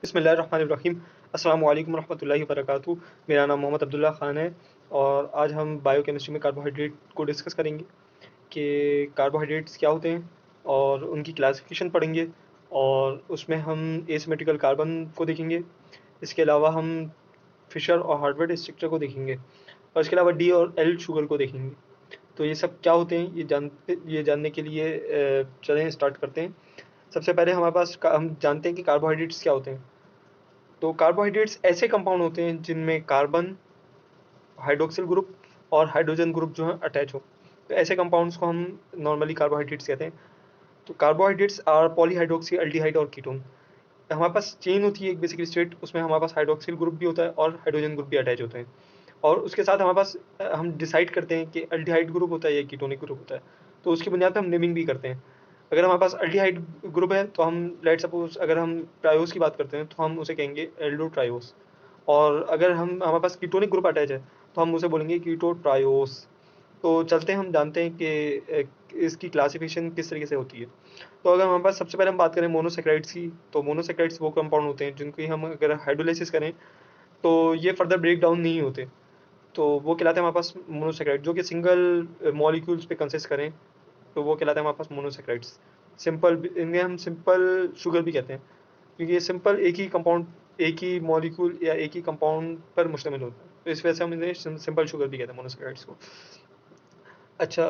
बिस्मिल्लाहिर्रहमानिर्रहीम। अस्सलामु अलैकुम रहमतुल्लाहि वबरकातुहू। मेरा नाम मोहम्मद अब्दुल्ला ख़ान है और आज हम बायोकेमिस्ट्री में कार्बोहाइड्रेट को डिस्कस करेंगे कि कार्बोहाइड्रेट्स क्या होते हैं और उनकी क्लासिफिकेशन पढ़ेंगे और उसमें हम एसिमेट्रिकल कार्बन को देखेंगे। इसके अलावा हम फिशर और हार्वर्ड स्ट्रक्चर को देखेंगे और इसके अलावा डी और एल शुगर को देखेंगे। तो ये सब क्या होते हैं ये जानने के लिए चलें स्टार्ट करते हैं। सबसे पहले हमारे पास हम जानते हैं कि कार्बोहाइड्रेट्स क्या होते हैं। तो कार्बोहाइड्रेट्स ऐसे कंपाउंड होते हैं जिनमें कार्बन, हाइड्रोक्सिल ग्रुप और हाइड्रोजन ग्रुप जो है अटैच हो। तो ऐसे कंपाउंड्स को हम नॉर्मली कार्बोहाइड्रेट्स कहते हैं। तो कार्बोहाइड्रेट्स आर पॉलीहाइड्रोक्सी, एल्डिहाइड और कीटोन। हमारे पास चेन होती है एक बेसिकली स्ट्रेट, उसमें हमारे पास हाइड्रोक्सिल ग्रुप भी होता है और हाइड्रोजन ग्रुप भी अटैच होते हैं। और उसके साथ हमारे पास हम डिसाइड करते हैं कि एल्डिहाइड ग्रुप होता है या कीटोनिक ग्रुप होता है। तो उसकी बुनियाद पर हम नेमिंग भी करते हैं। अगर हमारे पास एल्डिहाइड ग्रुप है तो हम लेट सपोज अगर हम ट्रायोस की बात करते हैं तो हम उसे कहेंगे एल्डो ट्रायोस। और अगर हम हमारे पास कीटोनिक ग्रुप अटैच है तो हम उसे बोलेंगे कीटो ट्रायोस। तो चलते हैं, हम जानते हैं कि इसकी क्लासिफिकेशन किस तरीके से होती है। तो अगर हमारे पास सबसे पहले हम बात करें मोनोसेक्राइड्स की, तो मोनोसेक्राइड्स वो कंपाउंड होते हैं जिनकी हम अगर हाइड्रोलाइसिस करें तो ये फर्दर ब्रेक डाउन नहीं होते। तो वो कहलाते हैं हमारे पास मोनोसेक्राइड, जो कि सिंगल मॉलिक्यूल्स पे कंसिस्ट करें तो वो कहलाते हैं हमारे पास मोनोसेक्राइड्स। सिंपल, इन्हें हम सिंपल शुगर भी कहते हैं क्योंकि ये सिंपल एक ही कंपाउंड, एक ही मॉलिक्यूल या एक ही कंपाउंड पर मुश्तमिल होता है। तो इस वजह से हम इन्हें सिंपल शुगर भी कहते हैं मोनोसेक्राइड्स को। अच्छा,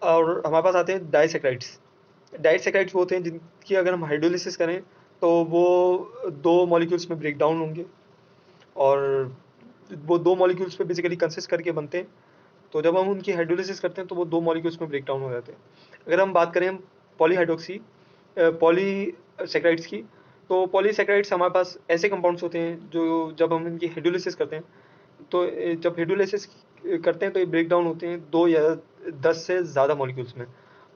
और हमारे पास आते हैं डाइसेक्राइड्स। डाइसेक्राइड्स वो होते हैं जिनकी अगर हम हाइड्रोलिसिस करें तो वो दो मॉलिक्यूल्स में ब्रेक डाउन होंगे और वो दो मॉलिक्यूल्स पे बेसिकली कंसिस्ट करके बनते हैं। तो जब हम उनकी हाइड्रोलिसिस करते हैं तो वो दो मॉलिक्यूल्स में ब्रेक डाउन हो जाते हैं। अगर हम बात करें हम पॉलीहाइड्रोक्सी पॉलीसेक्राइड्स की, तो पॉलीसेक्राइड्स हमारे पास ऐसे कंपाउंड्स होते हैं जो जब हम इनकी हाइड्रोलिसिस करते हैं तो जब हाइड्रोलिसिस करते हैं तो ये ब्रेक डाउन होते हैं 2 या 10 से ज़्यादा मॉलिक्यूल्स में।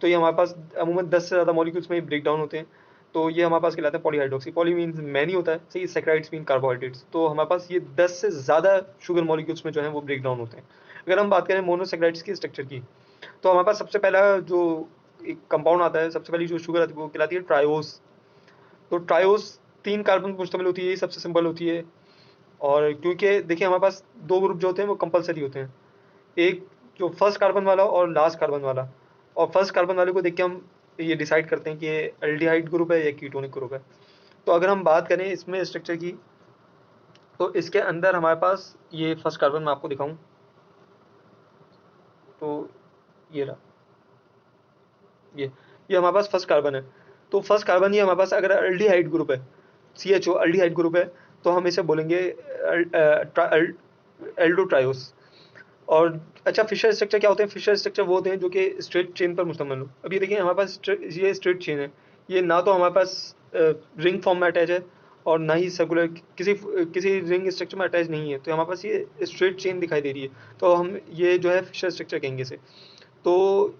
तो ये हमारे पास अमूमन 10 से ज़्यादा मॉलिक्यूल्स में ब्रेक डाउन होते हैं। तो ये हमारे पास कहलाते हैं पॉलीहाइड्रोक्सी। पॉली मीन्स मैनी होता है, सही। Saccharides mean carbohydrates. तो हमारे पास ये 10 से ज़्यादा शुगर मॉलिक्यूल्स में जो है वो ब्रेक डाउन होते हैं। अगर हम बात करें मोनोसेक्राइड्स की स्ट्रक्चर की, तो हमारे पास सबसे पहला जो एक कंपाउंड आता है, सबसे पहली जो शुगर आती है वो कहलाती है ट्रायोस। तो ट्रायोस 3 कार्बन पर मुश्तमिल होती है, ये सबसे सिंपल होती है। और क्योंकि देखिए हमारे पास 2 ग्रुप जो होते हैं वो कंपल्सरी होते हैं। एक जो फर्स्ट कार्बन वाला और लास्ट कार्बन वाला। और फर्स्ट कार्बन वाले को देख के हम ये डिसाइड करते हैं कि ये एल्डिहाइड ग्रुप है या कीटोनिक ग्रुप है। तो अगर हम बात करें इसमें स्ट्रक्चर की, तो इसके अंदर हमारे पास ये फर्स्ट कार्बन मैं आपको दिखाऊं तो ये रहा, ये हमारे पास फर्स्ट कार्बन है। तो फर्स्ट कार्बन ये हमारे पास अगर एल्डिहाइड ग्रुप है, CHO एल्डिहाइड ग्रुप है, तो हम इसे बोलेंगे एल्डोट्रायोस। और अच्छा, फिशर स्ट्रक्चर क्या होते हैं? फिशर स्ट्रक्चर वो होते हैं जो कि स्ट्रेट चेन पर मुश्तमिल हो। अब ये देखिए हमारे पास ये स्ट्रेट चेन है। ये ना तो हमारे पास रिंग फॉर्म में अटैच है और ना ही सर्कुलर, किसी किसी रिंग स्ट्रक्चर में अटैच नहीं है। तो हमारे पास ये स्ट्रेट चेन दिखाई दे रही है, तो हम ये जो है फिशर स्ट्रक्चर कहेंगे इसे। तो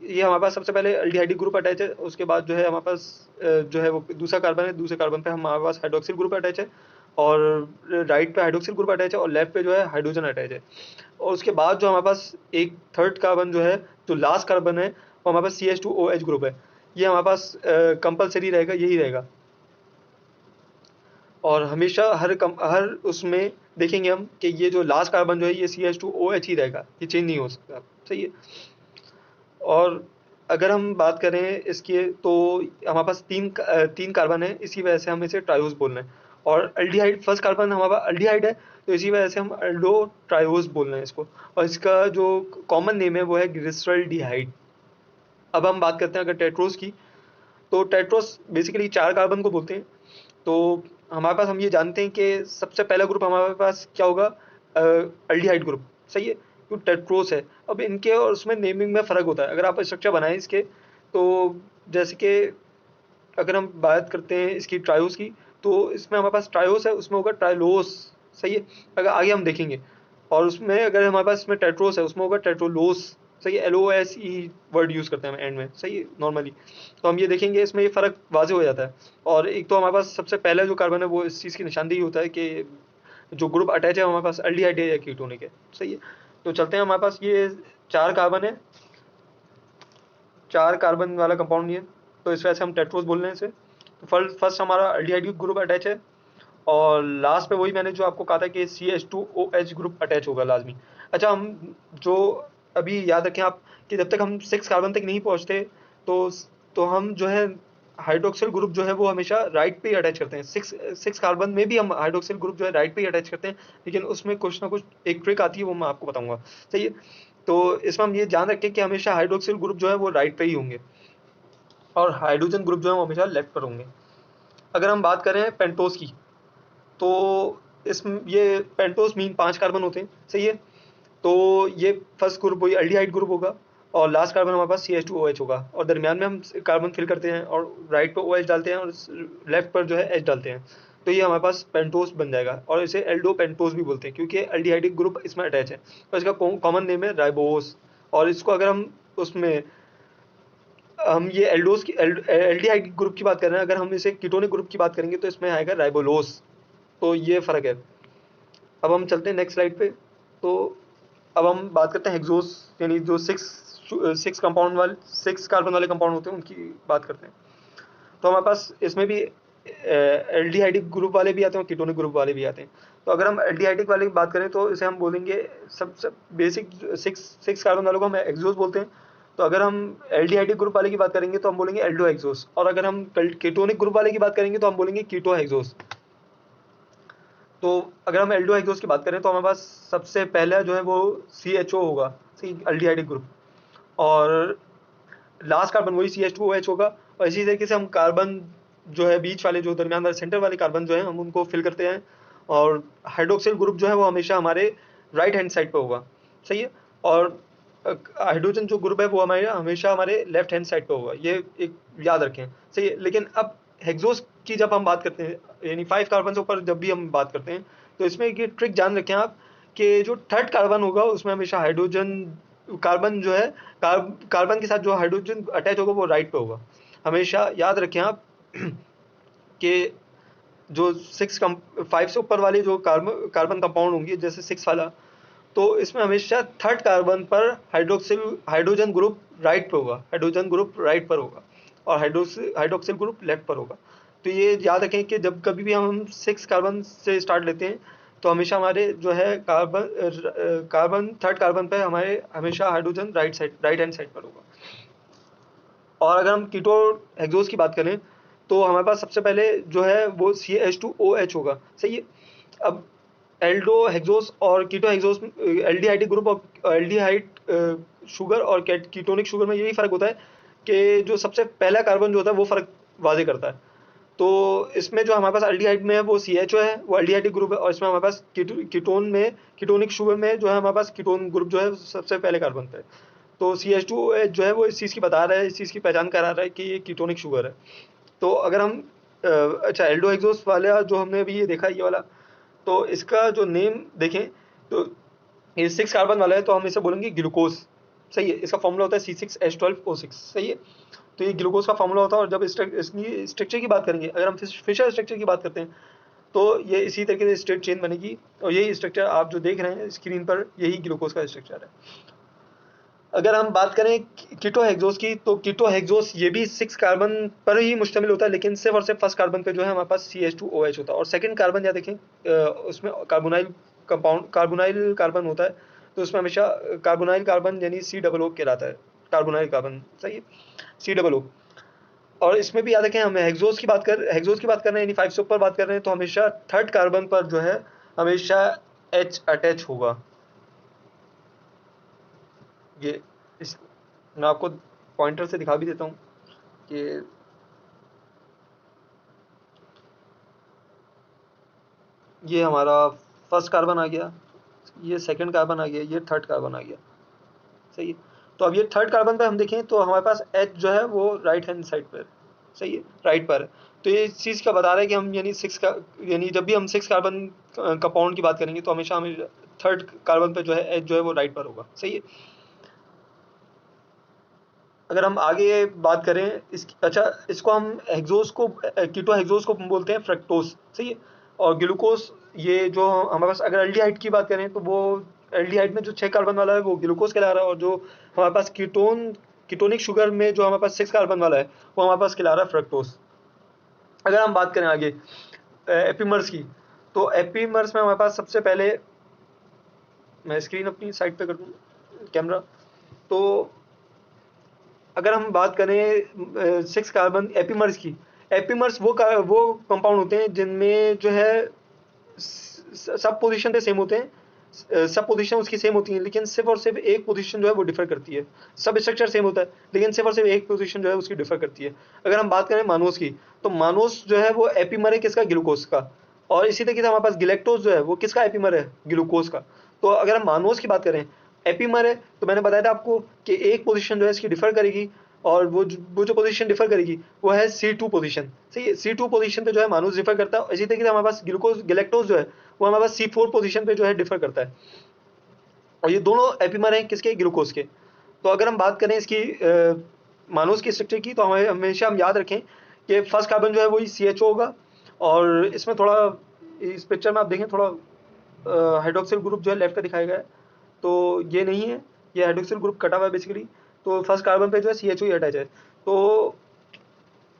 ये हमारे पास सबसे पहले एल्डिहाइड ग्रुप अटैच है, उसके बाद जो है हमारे पास जो है वो दूसरा कार्बन है। दूसरे कार्बन पे हमारे पास हाइड्रोक्सिल ग्रुप अटैच है और राइट पे हाइड्रोक्सिल ग्रुप अटैच है और लेफ्ट पे जो है हाइड्रोजन अटैच है। और उसके बाद जो हमारे पास एक थर्ड कार्बन जो है, जो लास्ट कार्बन है, वो हमारे पास CH2OH ग्रुप है। ये हमारे पास कंपलसरी रहेगा, यही रहेगा। और हमेशा हर उसमें देखेंगे हम कि ये जो लास्ट कार्बन जो है ये CH2OH ही रहेगा, ये चेंज नहीं हो सकता, सही है। और अगर हम बात करें इसकी, तो हमारे पास तीन कार्बन है, इसी वजह से हम इसे ट्रायोस बोल रहे हैं। और एल्डिहाइड, फर्स्ट कार्बन हमारा एल्डिहाइड है, तो इसी वजह से हम एल्डो ट्रायोस बोल रहे हैं इसको। और इसका जो कॉमन नेम है वो है ग्लिसरल्डिहाइड। अब हम बात करते हैं अगर टेट्रोस की, तो टेट्रोस बेसिकली 4 कार्बन को बोलते हैं। तो हमारे पास हम ये जानते हैं कि सबसे पहला ग्रुप हमारे पास क्या होगा, एल्डिहाइड ग्रुप, सही है, जो टेट्रोस है। अब इनके और उसमें नेमिंग में फ़र्क होता है। अगर आप स्ट्रक्चर बनाएं इसके, तो जैसे कि अगर हम बात करते हैं इसकी ट्रायोस की, तो इसमें हमारे पास ट्रायोस है, उसमें होगा ट्राइलोस, सही है। अगर आगे हम देखेंगे, और उसमें अगर हमारे पास इसमें टेट्रोस है उसमें होगा टेट्रोलोस, सही है। LOSE वर्ड यूज़ करते हैं हम एंड में, सही है, नॉर्मली। तो हम ये देखेंगे इसमें ये फ़र्क वाज़े हो जाता है। और एक तो हमारे पास सबसे पहला जो कार्बन है वो इस चीज़ की निशानदेही होता है कि जो ग्रुप अटैच है हमारे पास एल्डिहाइड है या कीटोनिक है, सही है। तो चलते हैं, हमारे पास ये 4 कार्बन है, 4 कार्बन वाला कंपाउंड ये, तो इस वजह से हम टेट्रोस बोल रहे हैं इसे। तो फर्स्ट हमारा एल्डिहाइड ग्रुप अटैच है और लास्ट पे वही मैंने जो आपको कहा था कि CH2OH ग्रुप अटैच होगा लाजमी। अच्छा, हम जो अभी याद रखें आप कि जब तक हम 6 कार्बन तक नहीं पहुंचते तो हम जो है हाइड्रोक्सिल ग्रुप जो है वो हमेशा राइट पे ही अटैच करते हैं। 6 कार्बन में भी हम हाइड्रोक्सिल ग्रुप जो है राइट पे ही अटैच करते हैं, लेकिन उसमें कुछ ना कुछ एक ट्रिक आती है, वो मैं आपको बताऊंगा। सही है, तो इसमें हम ये ध्यान रखें कि हमेशा हाइड्रोक्सिल ग्रुप जो है वो राइट पे ही होंगे और हाइड्रोजन ग्रुप जो है वो हमेशा लेफ्ट पर होंगे। अगर हम बात करें पेंटोस की, तो इसमें ये पेंटोस मीन 5 कार्बन होते हैं। सही है, तो ये फर्स्ट ग्रुप वही एल्डिहाइड ग्रुप होगा और लास्ट कार्बन हमारे पास CH2OH होगा और दरमियान में हम कार्बन फिल करते हैं और राइट पर OH डालते हैं और लेफ्ट पर जो है H डालते हैं, तो ये हमारे पास पेंटोस बन जाएगा और इसे एल्डो पेंटोस भी बोलते हैं क्योंकि एल्डिहाइडिक ग्रुप इसमें अटैच है। और इसका कॉमन नेम है राइबोस। और इसको अगर हम उसमें हम ये एल्डोस की एल्डिहाइड ग्रुप की बात कर रहे हैं, अगर हम इसे कीटोनिक ग्रुप की बात करेंगे तो इसमें आएगा राइबोलोस। तो ये फ़र्क है। अब हम चलते हैं नेक्स्ट स्लाइड पे। तो अब हम बात करते हैं हेक्सोस, यानी जो 6 कार्बन वाले कंपाउंड होते हैं उनकी बात करते हैं। तो हमारे पास इसमें भी एल्डिहाइडिक ग्रुप वाले भी आते हैं और कीटोनिक ग्रुप वाले भी आते हैं। तो अगर हम एल्डिहाइडिक वाले की बात करें तो इसे हम बोलेंगे सब बेसिक 6 कार्बन वालों को हम एक्सोस बोलते हैं। तो अगर हम एल्डिहाइडिक ग्रुप वाले की बात करेंगे तो हम बोलेंगे एल्डो एक्सोस, और अगर हम कीटोनिक ग्रुप वाले की बात करेंगे तो हम बोलेंगे कीटो एक्सोस। तो अगर हम एल्डो एक्सोस की बात करें तो हमारे पास सबसे पहला जो है वो CHO होगा, सी एल्डिहाइडिक ग्रुप, और लास्ट कार्बन वही CH2OH होगा। और इसी तरीके से हम कार्बन जो है बीच वाले, जो दरमियान वाले सेंटर वाले कार्बन जो है हम उनको फिल करते हैं, और हाइड्रोक्सिल ग्रुप जो है वो हमेशा हमारे राइट हैंड साइड पे होगा। सही है, और हाइड्रोजन जो ग्रुप है वो हमारे हमेशा हमारे लेफ्ट हैंड साइड पे होगा, ये एक याद रखें। सही है, लेकिन अब हेक्सोस की जब हम बात करते हैं, यानी 5 कार्बन से ऊपर जब भी हम बात करते हैं, तो इसमें ये ट्रिक जान रखें आप कि जो थर्ड कार्बन होगा उसमें हमेशा हाइड्रोजन कार्बन जो है कार्बन के साथ जो हाइड्रोजन अटैच होगा वो राइट पे होगा। हमेशा याद रखें आप कि जो 5 से ऊपर वाले जो कार्बन कंपाउंड होंगे, जैसे 6 वाला, तो इसमें हमेशा थर्ड कार्बन पर हाइड्रोजन ग्रुप राइट पे होगा, हाइड्रोजन ग्रुप राइट पर होगा, और हाइड्रोक्सिल ग्रुप लेफ्ट पर होगा। तो ये याद रखें कि जब कभी भी हम 6 कार्बन से स्टार्ट लेते हैं तो हमेशा हमारे जो है कार्बन थर्ड कार्बन पे हमारे हमेशा हाइड्रोजन राइट हैंड साइड पर होगा। और अगर हम कीटो हेक्सोस की बात करें तो हमारे पास सबसे पहले जो है वो CH2OH होगा। सही है, अब एल्डो हेक्सोस और कीटो हेक्सोस, एल्डिहाइडिक ग्रुप और एल्डिहाइड शुगर और कीटोनिक शुगर में यही फ़र्क होता है कि जो सबसे पहला कार्बन जो होता है वो फ़र्क वाजे करता है। तो इसमें जो हमारे पास एल्डिहाइड में है वो CHO है, वो एल्डिहाइडिक ग्रुप है, और इसमें हमारे पास कीटोन में, कीटोनिक शुगर में जो है हमारे पास कीटोन ग्रुप जो है सबसे पहले कार्बन पे है। तो CH2 जो है वो इस चीज़ की बता रहा है, इस चीज़ की पहचान करा रहा है कि ये कीटोनिक शुगर है। तो अगर हम अच्छा, एल्डो एक्सोस वाला जो हमने अभी ये देखा ये वाला, तो इसका जो नेम देखें तो ये 6 कार्बन वाला है, तो हम इसे बोलेंगे ग्लूकोज। सही है, इसका फॉर्मूला होता है C6H12O6। सही है, तो ये ग्लूकोज का फॉर्मूला होता है। और जब इसकी स्ट्रक्चर की बात करेंगे, अगर हम फिशर स्ट्रक्चर की बात करते हैं तो ये इसी तरीके से स्ट्रेट चेन बनेगी, और यही स्ट्रक्चर आप जो देख रहे हैं स्क्रीन पर, यही ग्लूकोज का स्ट्रक्चर है। अगर हम बात करें कीटो हेक्सोस की, तो कीटो हेक्सोस ये भी 6 कार्बन पर ही मुश्तमिल होता है, लेकिन सिर्फ और सिर्फ फर्स्ट कार्बन पे जो है हमारे पास CH2OH होता है, और सेकंड कार्बन या देखें उसमें कार्बोनाइल कार्बन होता है, तो उसमें हमेशा कार्बोनाइल कार्बन यानी C O O कहलाता है, कार्बोनाइल कार्बन। सही है, C O O। और इसमें भी याद रखें, हम हेक्सोस की बात कर रहे हैं, यानी 5 से ऊपर बात कर रहे हैं, तो हमेशा थर्ड कार्बन पर जो है हमेशा H अटैच होगा। ये इस मैं आपको पॉइंटर से दिखा भी देता हूँ कि ये हमारा फर्स्ट कार्बन आ गया, ये सेकंड कार्बन आ गया, ये थर्ड कार्बन आ गया। सही है, तो अब ये थर्ड कार्बन पे हम देखें तो हमारे पास H जो है वो राइट हैंड साइड पर, सही है, राइट पर है। तो ये इस चीज़ का बता रहा है कि हम यानी जब भी हम 6 कार्बन कंपाउंड की बात करेंगे तो हमेशा हमें थर्ड कार्बन पे जो है H जो है वो राइट पर होगा। सही है, अगर हम आगे बात करें अच्छा, इसको हम हेक्सोस को कीटो हेक्सोस को बोलते हैं फ्रक्टोज। सही है, और ग्लूकोज ये जो हमारे पास, अगर एल्डिहाइड की बात करें तो वो एल्डिहाइड में जो 6 कार्बन वाला है वो ग्लूकोज कहला रहा है, और जो हमारे पास कीटोनिक शुगर में जो हमारे पास 6 कार्बन वाला है वो हमारे पास कहला रहा है फ्रक्टोज। अगर हम बात करें आगे एपीमर्स की, तो एपीमर्स में हमारे पास सबसे पहले, मैं स्क्रीन अपनी साइड पे कर दूँ कैमरा, तो अगर हम बात करें 6 कार्बन एपीमर्स की, एपीमर्स वो कंपाउंड होते हैं जिनमें जो है सब पोजीशन पे सेम होते हैं, सब पोजीशन उसकी सेम होती हैं, लेकिन सिर्फ और सिर्फ एक पोजीशन जो है वो डिफर करती है। सब स्ट्रक्चर सेम होता है, लेकिन सिर्फ और सिर्फ एक पोजीशन जो है उसकी डिफर करती है। अगर हम बात करें मानोस की, तो मानोस जो है वो एपीमर है किसका, ग्लूकोज का। और इसी तरीके से हमारे पास गिलेक्टोज जो है वो किसका एपीमर है, ग्लूकोज का। तो अगर हम मानोस की बात करें, एपीमर है, तो मैंने बताया था आपको कि एक पोजीशन जो है इसकी डिफर करेगी, और वो जो पोजीशन डिफर करेगी वो है C2 पोजीशन। सही है, C2 पोजीशन पे जो है मानोस डिफर करता है। इसी तरीके से हमारे पास ग्लूकोज गिलेक्टोज जो है वो हमारे पास C4 पोजीशन पे जो है डिफर करता है। और ये दोनों एपीमर हैं किसके, ग्लूकोज के। तो अगर हम बात करें इसकी मानोस की स्ट्रक्चर की, तो हमें हमेशा हम याद रखें कि फर्स्ट कार्बन जो है वही CHO होगा, और इसमें थोड़ा, इस पिक्चर में आप देखें थोड़ा हाइड्रोक्सिल ग्रुप जो है लेफ्ट का दिखाया गया है, तो ये नहीं है, ये हाइड्रोक्सिल ग्रुप कटा हुआ है बेसिकली। तो फर्स्ट कार्बन पे जो है CHO ही अटैच है, तो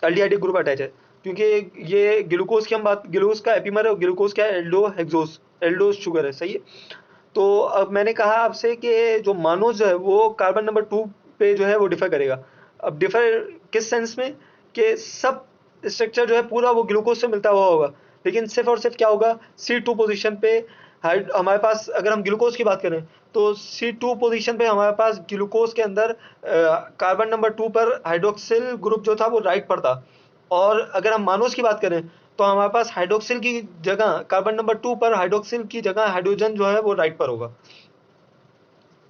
एल्डिहाइडिक ग्रुप अटैच है, क्योंकि ये ग्लूकोज की हम बात, ग्लूकोज का एपीमर है, और ग्लूकोज क्या है, एल्डो हेक्सोस, एल्डोज शुगर है। सही है। तो अब मैंने कहा आपसे कि जो मानोस जो है वो कार्बन नंबर 2 पे जो है वो डिफर करेगा। अब डिफर किस सेंस में, कि सब स्ट्रक्चर जो है पूरा वो ग्लूकोज से मिलता हुआ होगा, लेकिन सिर्फ और सिर्फ क्या होगा, C2 पोजीशन पे हमारे पास, अगर हम ग्लूकोज की बात करें, तो C2 पोजीशन पे हमारे पास ग्लूकोज के अंदर कार्बन नंबर 2 पर हाइड्रोक्सिल ग्रुप जो था वो राइट पर था। और अगर हम मानोस की बात करें, तो हमारे पास हाइड्रोक्सिल की जगह, कार्बन नंबर 2 पर हाइड्रोक्सिल की जगह हाइड्रोजन जो है वो राइट पर होगा।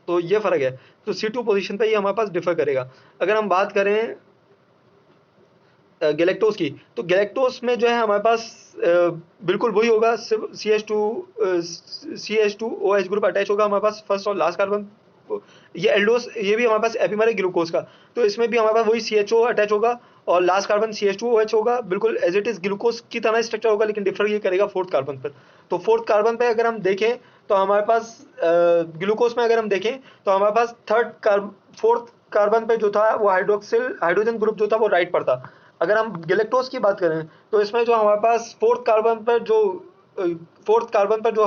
तो ये फर्क है। तो C2 पोजीशन पे ये हमारे पास डिफर करेगा। अगर हम बात करें गैलेक्टोज की, तो गैलेक्टोज में जो है हमारे पास बिल्कुल वही होगा, सिर्फ CH2OH ग्रुप अटैच होगा हमारे पास फर्स्ट और लास्ट कार्बन। ये एल्डोस, ये भी हमारे पास एपीमर है ग्लूकोज का, तो इसमें भी हमारे पास वही CHO अटैच होगा, और लास्ट कार्बन CH2OH होगा, बिल्कुल एज इट इज ग्लूकोज की तरह स्ट्रक्चर होगा, लेकिन डिफर ये करेगा फोर्थ कार्बन पर। तो फोर्थ कार्बन पे अगर हम देखें, तो हमारे पास ग्लूकोज में अगर हम देखें, तो हमारे पास फोर्थ कार्बन पे जो था वो हाइड्रोजन ग्रुप जो था वो राइट पर था। अगर हम गैलेक्टोज की बात करें, तो इसमें जो हमारे पास फोर्थ कार्बन पर जो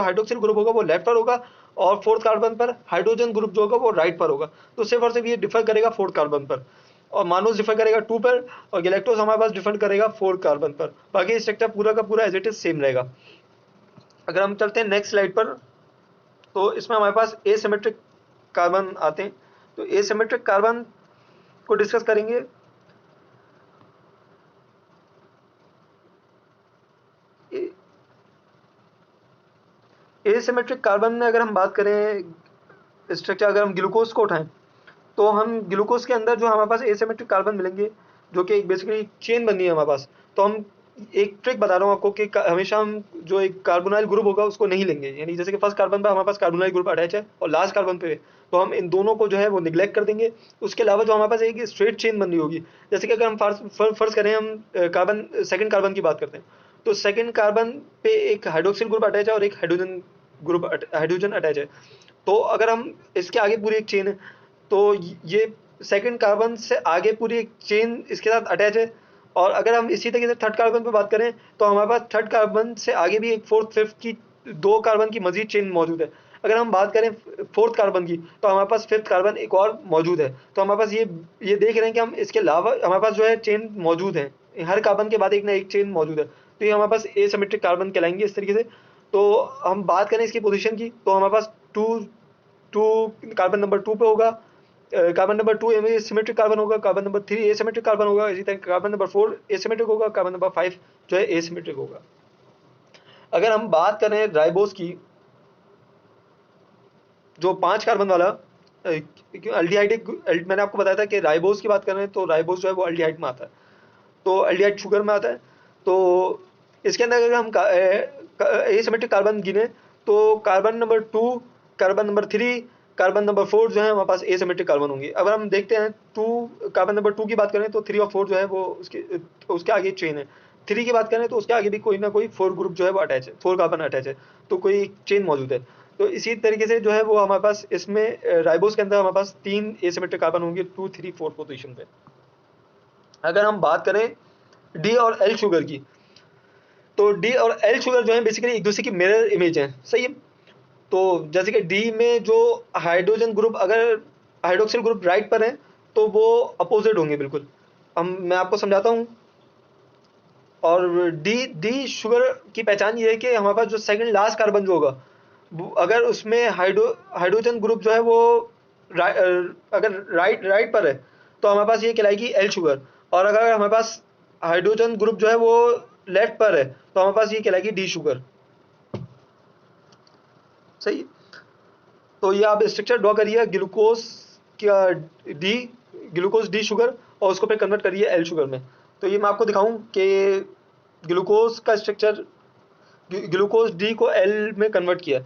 हाइड्रोक्सिल ग्रुप होगा वो लेफ्ट पर होगा, और फोर्थ कार्बन पर हाइड्रोजन ग्रुप जो होगा वो राइट पर होगा। तो सिर्फ और सिर्फ ये डिफर करेगा फोर्थ कार्बन पर, और मानोस डिफर करेगा 2 पर, और गैलेक्टोज हमारे पास डिफर करेगा फोर्थ कार्बन पर। बाकी स्ट्रक्चर पूरा का पूरा एज इट इज सेम रहेगा। अगर हम चलते हैं नेक्स्ट स्लाइड पर, तो इसमें हमारे पास एसिमेट्रिक कार्बन आते हैं। तो एसिमेट्रिक कार्बन को डिस्कस करेंगे। एसिमेट्रिक कार्बन में अगर हम बात करें स्ट्रक्चर, अगर हम ग्लूकोज को उठाएं, तो हम ग्लूकोज के अंदर जो हमारे पास एसिमेट्रिक कार्बन मिलेंगे, जो कि एक बेसिकली चेन बनी है हमारे पास। तो हम एक ट्रिक बता रहा हूँ आपको कि हमेशा हम जो एक कार्बोनाइल ग्रुप होगा उसको नहीं लेंगे, यानी जैसे कि फर्स्ट कार्बन पर हमारे पास कार्बोनाइल ग्रुप अटैच है और लास्ट कार्बन पे, तो हम इन दोनों को जो है वो निग्लेक्ट कर देंगे। उसके अलावा जो हमारे पास एक स्ट्रेट चेन बन रही होगी, जैसे कि अगर हम फर्स्ट करें, हम कार्बन सेकंड कार्बन की बात करते हैं, तो सेकंड कार्बन पे एक हाइड्रोक्सिल ग्रुप अटैच है और एक हाइड्रोजन अटैच है। तो अगर हम इसके आगे पूरी एक चेन है, तो ये सेकंड कार्बन से आगे पूरी एक चेन इसके साथ अटैच है। और अगर हम इसी तरीके से थर्ड कार्बन पे बात करें, तो हमारे पास थर्ड कार्बन से आगे भी एक फोर्थ फिफ्थ की 2 कार्बन की मजीद चेन मौजूद है। अगर हम बात करें फोर्थ कार्बन की, तो हमारे पास फिफ्थ कार्बन एक और मौजूद है। तो हमारे पास ये देख रहे हैं कि हम इसके अलावा हमारे पास जो है चेन मौजूद है, हर कार्बन के बाद एक ना एक चेन मौजूद है। तो ये हमारे पास एसिमेट्रिक कार्बन कहलाएंगे इस तरीके से। तो हम बात करें इसकी पोजीशन की, तो हमारे पास टू टू कार्बन नंबर 2 पे होगा, कार्बन नंबर 2 एसिमेट्रिक कार्बन होगा, कार्बन नंबर 3 एसिमेट्रिक कार्बन होगा, इसी तरह कार्बन नंबर 4 एसिमेट्रिक होगा, कार्बन नंबर 5 जो है एसिमेट्रिक होगा। अगर हम बात करें राइबोस की, जो 5 कार्बन वाला अल्डिहाइडिक, मैंने आपको बताया था कि राइबोस की बात करें तो राइबोस जो है वो अल्डिहाइड में आता है, तो अल्डिहाइड शुगर में आता है। तो इसके अंदर अगर हम एसिमेट्रिक कार्बन गिने, तो carbon number 2, carbon number 3, carbon number 4 जो है हमारे पास एसिमेट्रिक कार्बन होंगे। अगर हम देखते हैं कार्बन नंबर 2 की बात करें, तो 3 और 4 जो है वो उसके आगे चेन है। 3 की बात करें तो उसके आगे भी कोई ना कोई 4 ग्रुप जो है वो अटैच है, 4 कार्बन अटैच है, तो कोई चेन मौजूद है। तो इसी तरीके से जो है वो हमारे पास इसमें राइबोस के अंदर हमारे पास 3 एसिमेट्रिक कार्बन होंगे 2, 3, 4 पोजीशन पे। अगर हम बात करें डी और एल शुगर की, तो डी और एल शुगर जो है बेसिकली एक दूसरे की मिरर इमेज है, सही है। तो जैसे कि डी में जो हाइड्रोजन ग्रुप, अगर हाइड्रोक्सिल ग्रुप राइट पर है तो वो अपोजिट होंगे बिल्कुल। हम मैं आपको समझाता हूँ। और डी डी शुगर की पहचान ये है कि हमारे पास जो सेकंड लास्ट कार्बन जो होगा, अगर उसमें हाइड्रोजन ग्रुप जो है वो अगर राइट पर है तो हमारे पास ये कहलाएगी एल शुगर। और अगर हमारे पास हाइड्रोजन ग्रुप जो है वो लेफ्ट पर है तो हमारे पास ये कहलाएगी डी शुगर, सही। तो ये आप स्ट्रक्चर ड्रॉ करिए ग्लूकोज का, डी ग्लूकोज डी शुगर, और उसको फिर कन्वर्ट करिए एल शुगर में। तो ये मैं आपको दिखाऊं कि ग्लूकोज का स्ट्रक्चर, ग्लूकोज डी को एल में कन्वर्ट किया।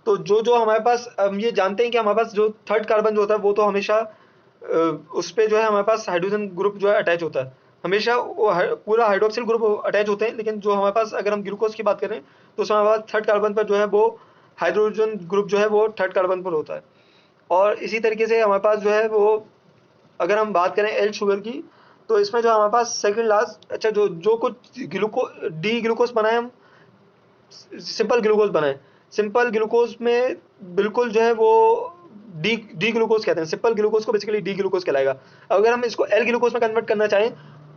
तो जो जो हमारे पास, हम ये जानते हैं कि हमारे पास जो थर्ड कार्बन जो होता है वो तो हमेशा उस पर जो है हमारे पास हाइड्रोजन ग्रुप जो है अटैच होता है, हमेशा वो पूरा हाइड्रोक्सिल ग्रुप अटैच होते हैं। लेकिन जो हमारे पास, अगर हम ग्लूकोज की बात करें तो उसमें हमारे पास थर्ड कार्बन पर जो है वो हाइड्रोजन ग्रुप जो है वो थर्ड कार्बन पर होता है। और इसी तरीके से हमारे पास जो है वो, अगर हम बात करें एल शुगर की, तो इसमें जो हमारे पास सेकंड लास्ट, अच्छा जो जो कुछ डी ग्लूकोज बनाए हम, सिंपल ग्लूकोज बनाए, सिंपल ग्लूकोज में बिल्कुल जो है वो डी ग्लूकोज कहते हैं, सिंपल ग्लूकोज को बेसिकली डी ग्लूकोज कहलाएगा। अगर हम इसको एल ग्लूकोज में कन्वर्ट करना चाहें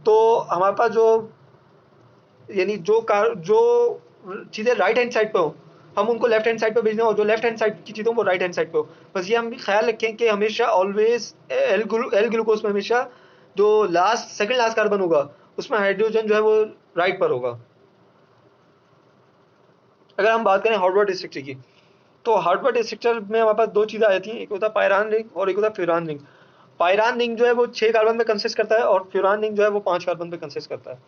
तो हमारे पास जो, यानी जो चीज़ें राइट हैंड साइड पे हो हम उनको लेफ्ट हैंड साइड पे भेज दें, और जो लेफ्ट हैंड साइड की चीज़ें वो राइट हैंड साइड पे हो। बस ये हम ख्याल रखें कि हमेशा ऑलवेज एल ग्लूकोज में हमेशा जो सेकंड लास्ट कार्बन होगा उसमें हाइड्रोजन जो है वो राइट पर होगा। अगर हम बात करें हार्वर्ड स्ट्रक्चर की, तो हार्वर्ड स्ट्रक्चर में हमारे पास दो चीज़ें आ जाती हैं, एक होता है पायरान रिंग और एक होता है फ्यूरान रिंग। पायरान रिंग जो है वो 6 कार्बन पे कंसिस्ट करता है और फ्यूरान रिंग जो है वो 5 कार्बन पे कंसिस्ट करता है।